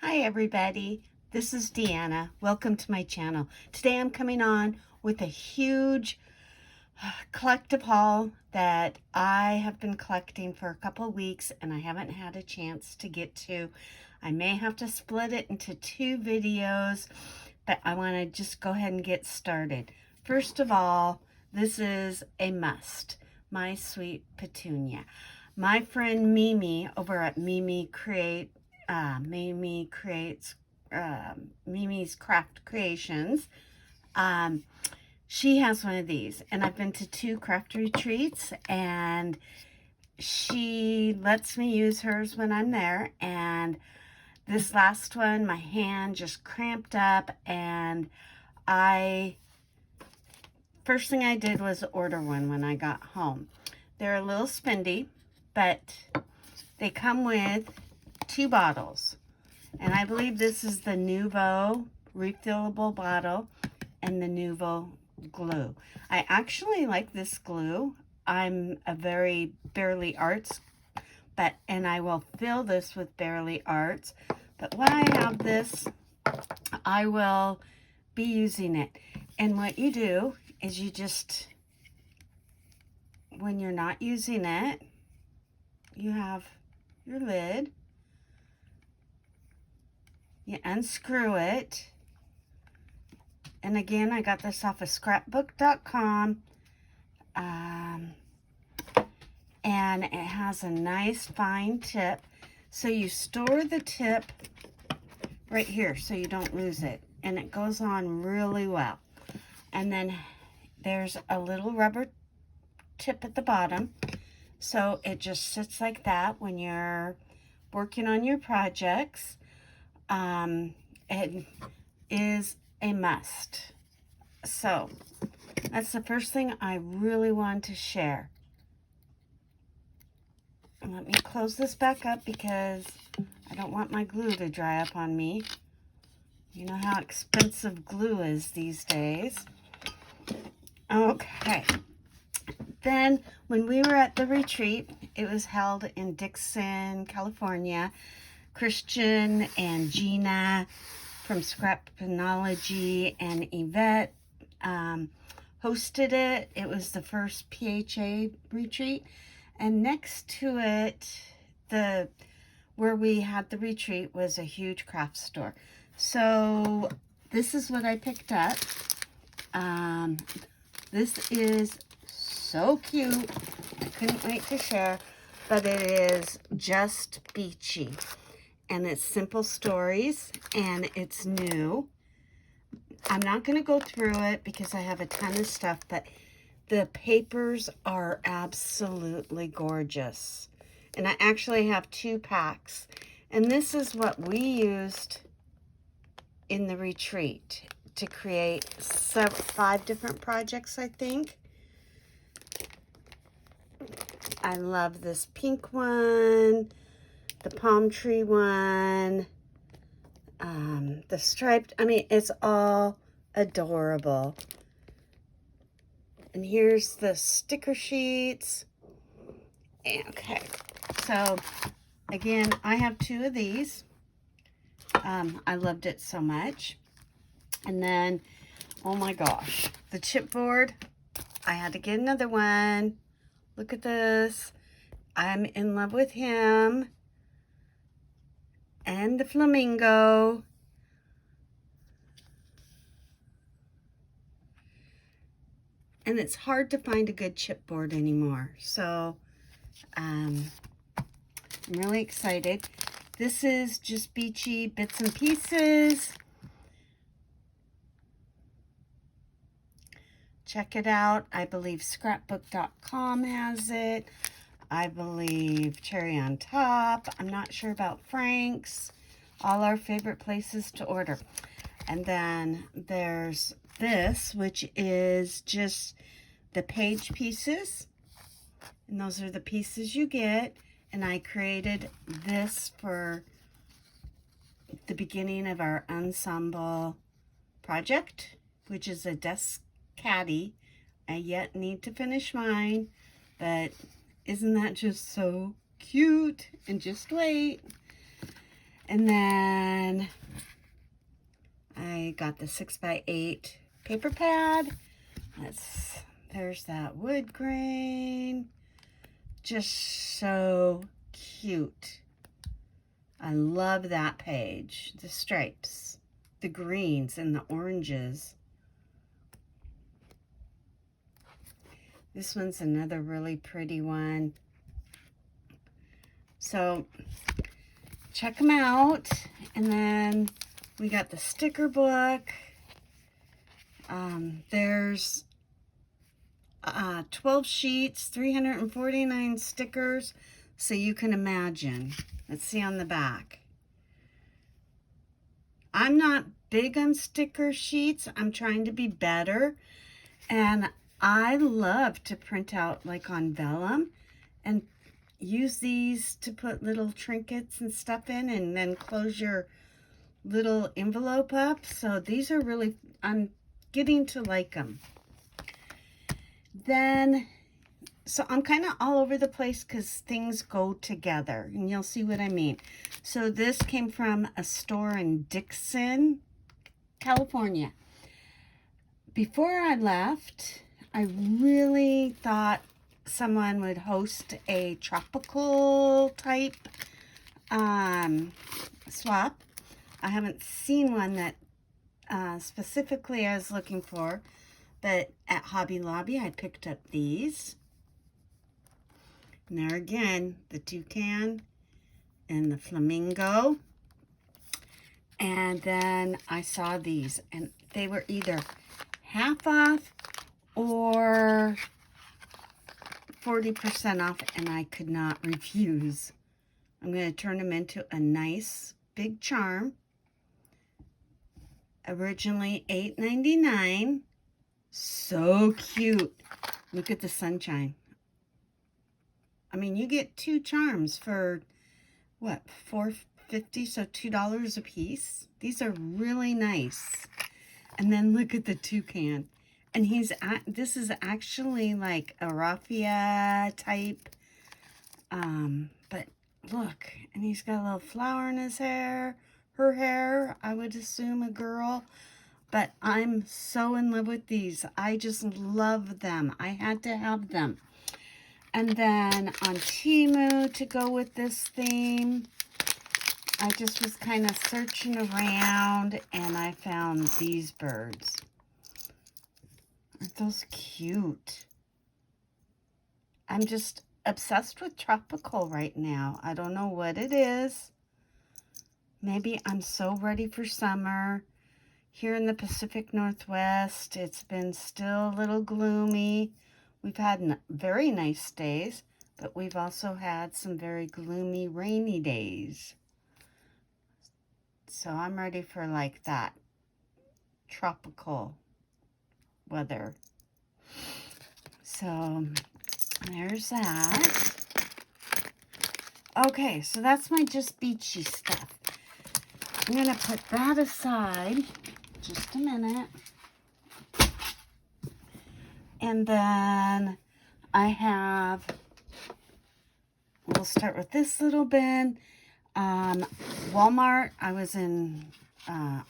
Hi everybody, this is Deanna. Welcome to my channel. Today I'm coming on with a huge collective haul that I have been collecting for a couple of weeks and I haven't had a chance to get to. I may have to split it into two videos, but I want to just go ahead and get started. First of all, this is a must. My Sweet Petunia. My friend Mimi over at Mimi's Craft Creations. She has one of these, and I've been to 2 craft retreats, and she lets me use hers when I'm there. And this last one, my hand just cramped up, and first thing I did was order one when I got home. They're a little spendy, but they come with 2 bottles. And I believe this is the Nuvo refillable bottle and the Nuvo glue. I actually like this glue. I'm a very Barely Arts, and I will fill this with Barely Arts. But when I have this, I will be using it. And what you do is you just, when you're not using it, you have your lid. You unscrew it. And again, I got this off of scrapbook.com. And it has a nice fine tip. So you store the tip right here so you don't lose it. And it goes on really well. And then there's a little rubber tip at the bottom. So it just sits like that when you're working on your projects. It is a must. So that's the first thing I really want to share. Let me close this back up because I don't want my glue to dry up on me. You know how expensive glue is these days. Okay. Then when we were at the retreat, it was held in Dixon, California. Christian and Gina from Scrapinology and Yvette hosted it. It was the first PHA retreat. And next to it, where we had the retreat, was a huge craft store. So this is what I picked up. This is so cute. I couldn't wait to share. But it is just beachy. And it's simple stories, and it's new. I'm not going to go through it because I have a ton of stuff, but the papers are absolutely gorgeous. And I actually have 2 packs. And this is what we used in the retreat to create 5 different projects, I think. I love this pink one. The palm tree one, the striped, it's all adorable. And here's the sticker sheets. Okay, so again, I have 2 of these. I loved it so much. And then, oh my gosh, the chipboard. I had to get another one. Look at this. I'm in love with him. And the flamingo. And it's hard to find a good chipboard anymore. So I'm really excited. This is just beachy bits and pieces. Check it out. I believe scrapbook.com has it. I believe Cherry on Top. I'm not sure about Frank's. All our favorite places to order. And then there's this, which is just the page pieces. And those are the pieces you get. And I created this for the beginning of our ensemble project, which is a desk caddy. I yet need to finish mine, but isn't that just so cute? And just wait. And then I got the 6x8 paper pad. There's that wood grain. Just so cute. I love that page. The stripes, the greens, and the oranges. This one's another really pretty one. So check them out. And then we got the sticker book. There's 12 sheets, 349 stickers. So you can imagine. Let's see on the back. I'm not big on sticker sheets. I'm trying to be better. And I love to print out like on vellum and use these to put little trinkets and stuff in and then close your little envelope up. So these are really, I'm getting to like them. Then, so I'm kind of all over the place because things go together and you'll see what I mean. So this came from a store in Dixon, California. Before I left, I really thought someone would host a tropical type swap. I haven't seen one that specifically I was looking for, but at Hobby Lobby I picked up these. And there again, the toucan and the flamingo. And then I saw these and they were either half off or 40% off, and I could not refuse. I'm going to turn them into a nice big charm. Originally $8.99. So cute. Look at the sunshine. I mean, you get 2 charms for what, $4.50, so $2 a piece. These are really nice. And then look at the toucan. And this is actually like a raffia type. But look, and he's got a little flower in his hair. Her hair, I would assume a girl. But I'm so in love with these. I just love them. I had to have them. And then on Temu to go with this theme, I just was kind of searching around and I found these birds. Aren't those cute? I'm just obsessed with tropical right now. I don't know what it is. Maybe I'm so ready for summer. Here in the Pacific Northwest, it's been still a little gloomy. We've had very nice days, but we've also had some very gloomy, rainy days. So I'm ready for like that tropical weather. So there's that. Okay, so that's my just beachy stuff. I'm going to put that aside just a minute. And then I have, we'll start with this little bin. Walmart, I was on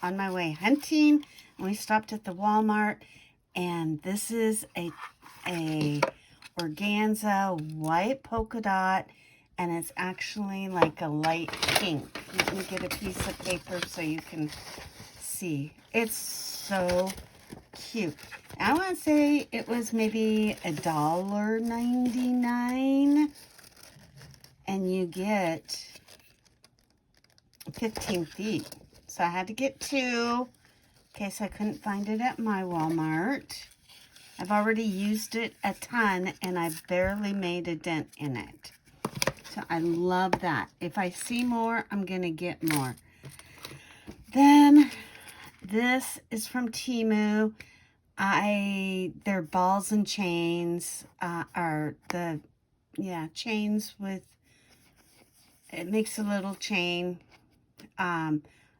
my way hunting, and we stopped at the Walmart, and this is a organza white polka dot, and it's actually like a light pink. Let me get a piece of paper so you can see. It's so cute. I want to say it was maybe $1.99, and you get 15 feet. So I had to get 2 in case I couldn't find it at my Walmart. I've already used it a ton and I barely made a dent in it. So I love that. If I see more, I'm going to get more. Then this is from Temu. Their balls and chains are the, chains with, it makes a little chain.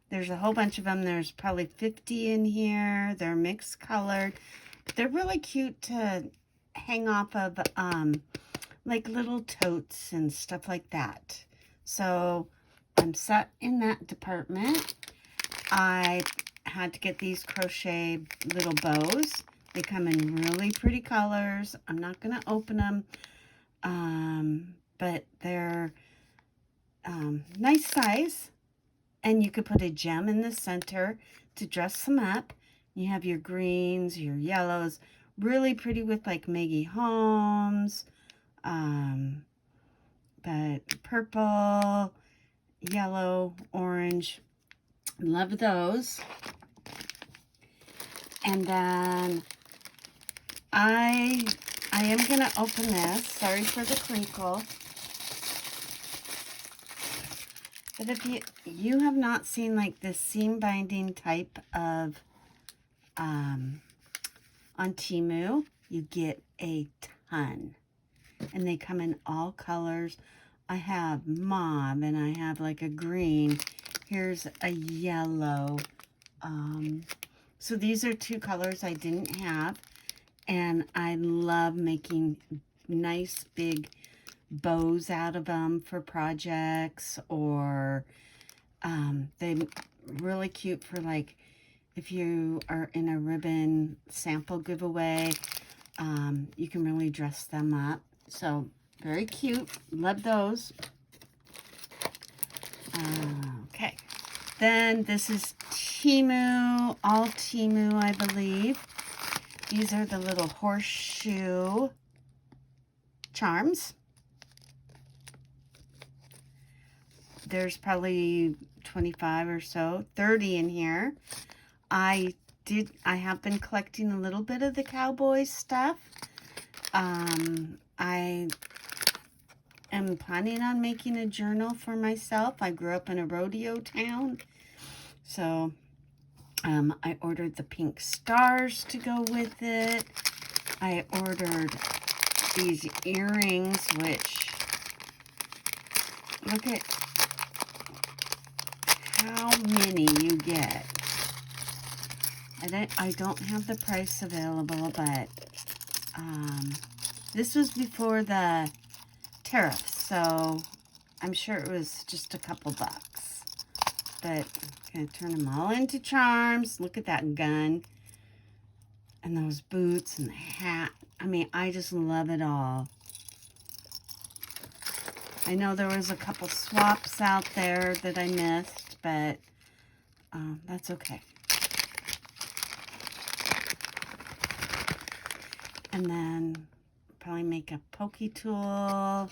There's a whole bunch of them. There's probably 50 in here. They're mixed colored. But they're really cute to hang off of like little totes and stuff like that. So I'm set in that department. I had to get these crochet little bows. They come in really pretty colors. I'm not going to open them, but they're nice size. And you could put a gem in the center to dress them up. You have your greens, your yellows, really pretty with like Maggie Holmes, but purple, yellow, orange. Love those. And then I am going to open this. Sorry for the crinkle. But if you have not seen like this seam binding type of on Temu, you get a ton. And they come in all colors. I have mauve and I have like a green. Here's a yellow. So these are two colors I didn't have. And I love making nice big bows out of them for projects, or they're really cute for like if you are in a ribbon sample giveaway. You can really dress them up. So very cute. Love those. Okay. Then this is Temu, all Temu, I believe. These are the little horseshoe charms. There's probably 25 or so, 30 in here. I have been collecting a little bit of the cowboy stuff. I am planning on making a journal for myself. I grew up in a rodeo town. So I ordered the pink stars to go with it. I ordered these earrings, which, look at how many you get. I don't have the price available, but this was before the tariffs, so I'm sure it was just a couple bucks. But I'm going to turn them all into charms. Look at that gun. And those boots and the hat. I mean, I just love it all. I know there was a couple swaps out there that I missed, but that's okay. And then probably make a pokey tool or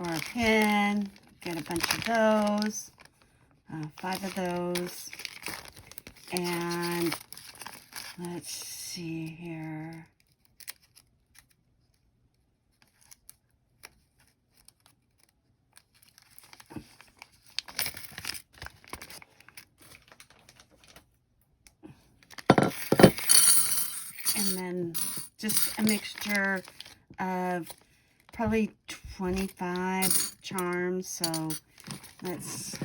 a pin. Get a bunch of those. 5 of those. And let's see here. And then just a mixture of probably 25 charms. So let's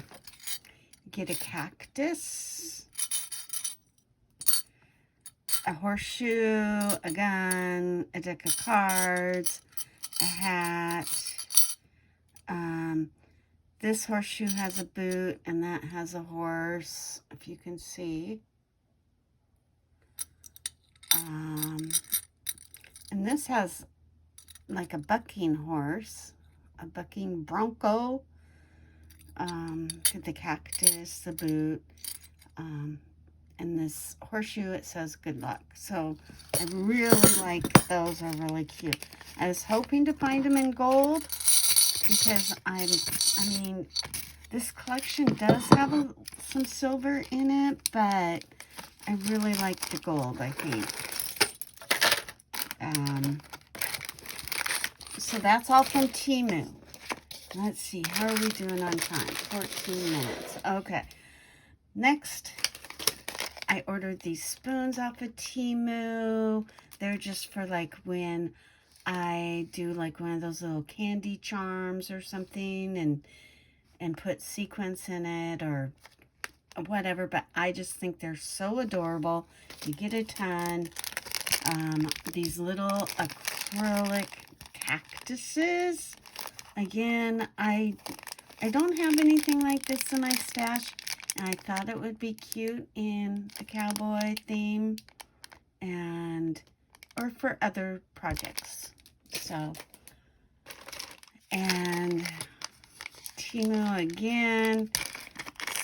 get a cactus, a horseshoe, a gun, a deck of cards, a hat. This horseshoe has a boot and that has a horse, if you can see. And this has like a bucking horse, a bucking bronco. Get the cactus, the boot, and this horseshoe, it says good luck. So I really like those, are really cute. I was hoping to find them in gold because I mean, this collection does have some silver in it, but I really like the gold, I think. So that's all from Temu. Let's see, how are we doing on time? 14 minutes. Okay. Next, I ordered these spoons off of Temu. They're just for like when I do like one of those little candy charms or something and put sequins in it or whatever. But I just think they're so adorable. You get a ton. These little acrylic cactuses. Again, I I don't have anything like this in my stash, and I thought it would be cute in the cowboy theme or for other projects. So, and Temu again,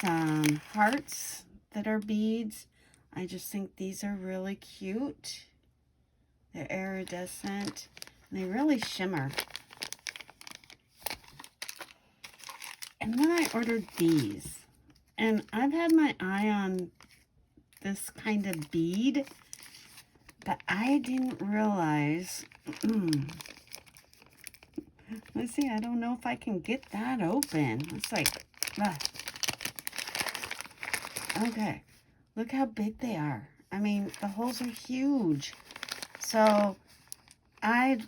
some hearts that are beads. I just think these are really cute. They're iridescent, and they really shimmer. And then I ordered these, and I've had my eye on this kind of bead, but I didn't realize, let's see, I don't know if I can get that open. It's like, okay, look how big they are. I mean, the holes are huge. So, I'm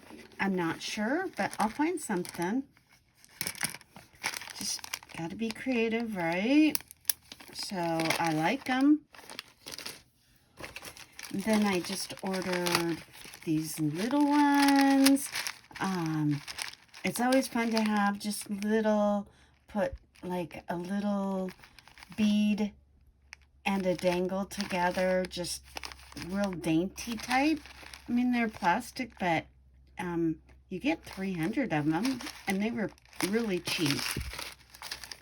not sure, but I'll find something. Just gotta be creative, right? So, I like them. Then I just ordered these little ones. It's always fun to have just put like a little bead and a dangle together, just real dainty type. I mean, they're plastic, but you get 300 of them, and they were really cheap.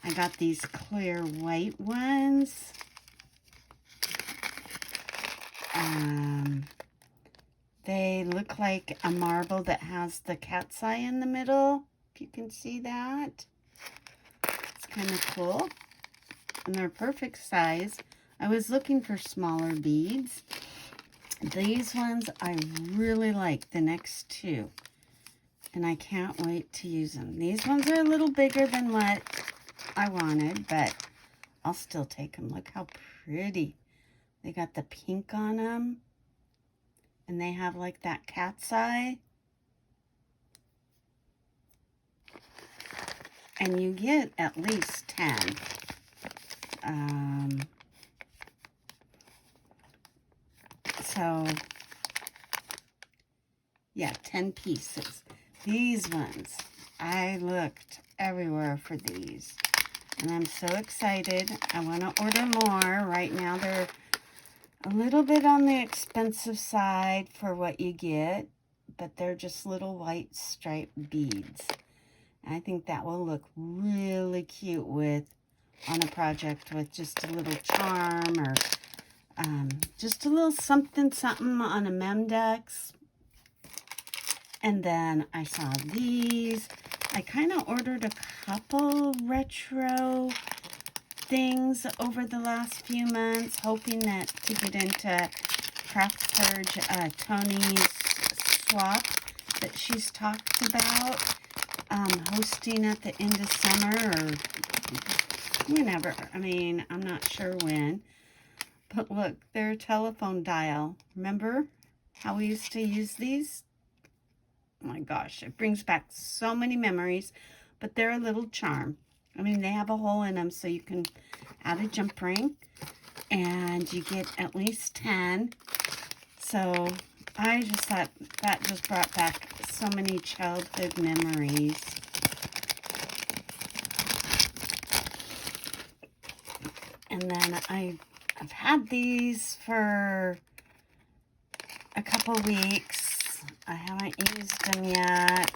I got these clear white ones. They look like a marble that has the cat's eye in the middle, if you can see that. It's kind of cool. And they're perfect size. I was looking for smaller beads. These ones I really like, the next two. And I can't wait to use them. These ones are a little bigger than what I wanted, but I'll still take them. Look how pretty. They got the pink on them. And they have like that cat's eye. And you get at least 10. So, yeah, 10 pieces. These ones, I looked everywhere for these. And I'm so excited. I want to order more. Right now, they're a little bit on the expensive side for what you get, but they're just little white striped beads. And I think that will look really cute on a project with just a little charm or just a little something on a Memdex. And then I saw these. I kind of ordered a couple retro things over the last few months, hoping to get into Craft Purge Tony's swap that she's talked about hosting at the end of summer or whenever. I mean, I'm not sure when. But look, they're a telephone dial. Remember how we used to use these? Oh my gosh, it brings back so many memories. But they're a little charm. I mean, they have a hole in them so you can add a jump ring. And you get at least 10. So I just thought that just brought back so many childhood memories. And then I've had these for a couple weeks. I haven't used them yet.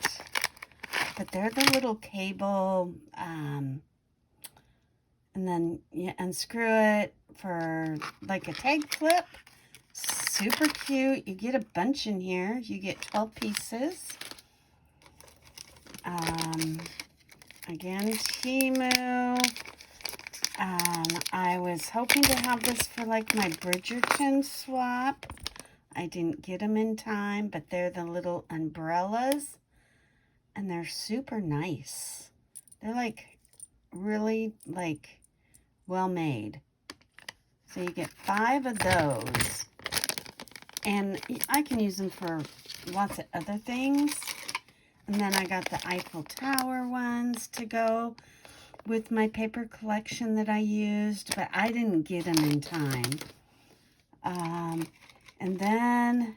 But they're the little cable, and then you unscrew it for like a tag clip. Super cute. You get a bunch in here. You get 12 pieces. Again, Temu. I was hoping to have this for like my Bridgerton swap. I didn't get them in time, but they're the little umbrellas. And they're super nice. They're like really like well made. So you get 5 of those. And I can use them for lots of other things. And then I got the Eiffel Tower ones to go with my paper collection that I used, but I didn't get them in time. And then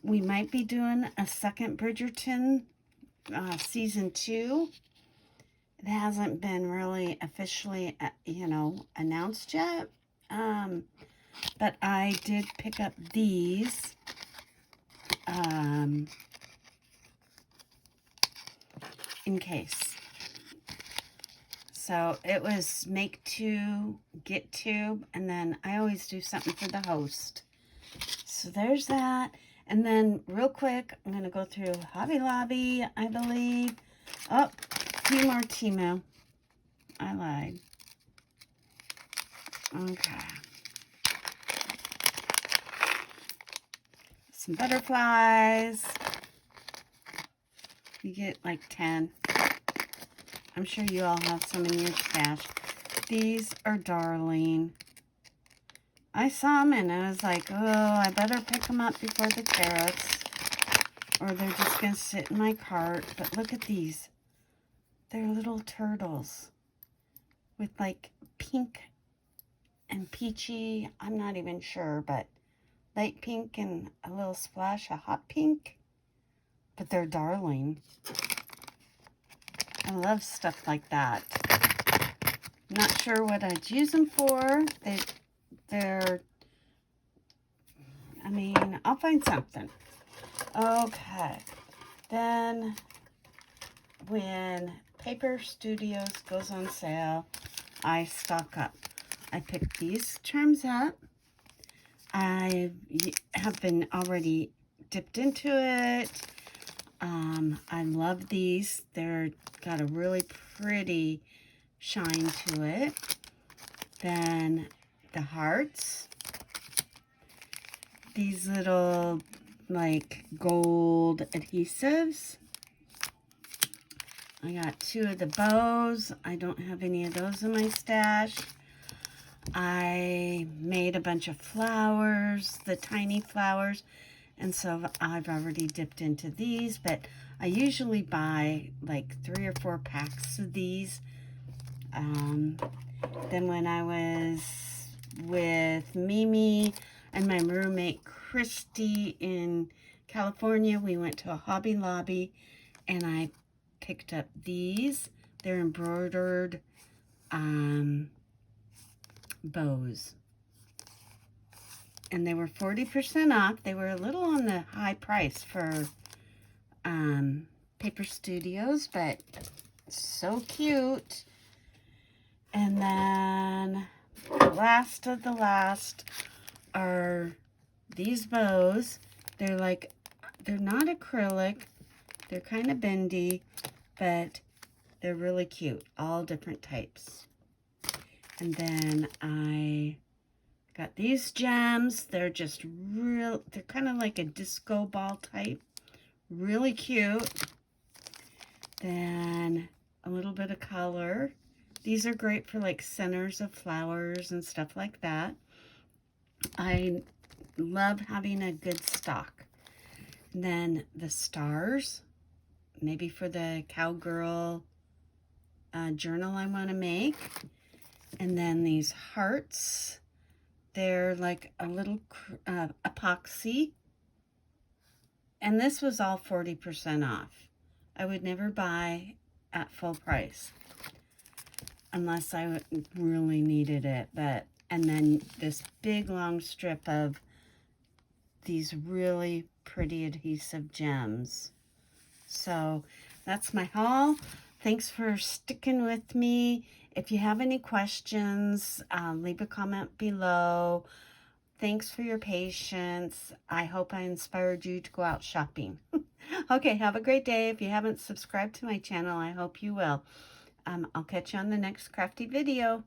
we might be doing a second Bridgerton season 2. It hasn't been really officially, announced yet. But I did pick up these. In case. So it was make 2, get 2, and then I always do something for the host. So there's that. And then real quick, I'm going to go through Hobby Lobby, I believe. Oh, a few more Temu. I lied. Okay. Some butterflies. You get like 10. I'm sure you all have some in your stash. These are darling. I saw them and I was like, oh, I better pick them up before the tariffs, or they're just going to sit in my cart. But look at these. They're little turtles with like pink and peachy. I'm not even sure, but light pink and a little splash of hot pink. But they're darling. I love stuff like that. Not sure what I'd use them for. I'll find something. Okay. Then when Paper Studios goes on sale, I stock up. I picked these charms up. I have been already dipped into it. I love these. They're got a really pretty shine to it. Then the hearts. These little like gold adhesives. I got 2 of the bows. I don't have any of those in my stash. I made a bunch of flowers, the tiny flowers, and so I've already dipped into these, but I usually buy like 3 or 4 packs of these. Then when I was with Mimi and my roommate Christy in California, we went to a Hobby Lobby and I picked up these. They're embroidered bows. And they were 40% off. They were a little on the high price for Paper Studios, but so cute. And then the last of the last are these bows. They're not acrylic. They're kind of bendy, but they're really cute. All different types. And then I got these gems. They're just they're kind of like a disco ball type. Really cute. Then a little bit of color. These are great for like centers of flowers and stuff like that. I love having a good stock. And then the stars, maybe for the cowgirl journal I want to make. And then these hearts, they're like a little epoxy. And this was all 40% off. I would never buy at full price unless I really needed it. And then this big long strip of these really pretty adhesive gems. So that's my haul. Thanks for sticking with me. If you have any questions, leave a comment below. Thanks for your patience. I hope I inspired you to go out shopping. Okay, have a great day. If you haven't subscribed to my channel, I hope you will. I'll catch you on the next crafty video.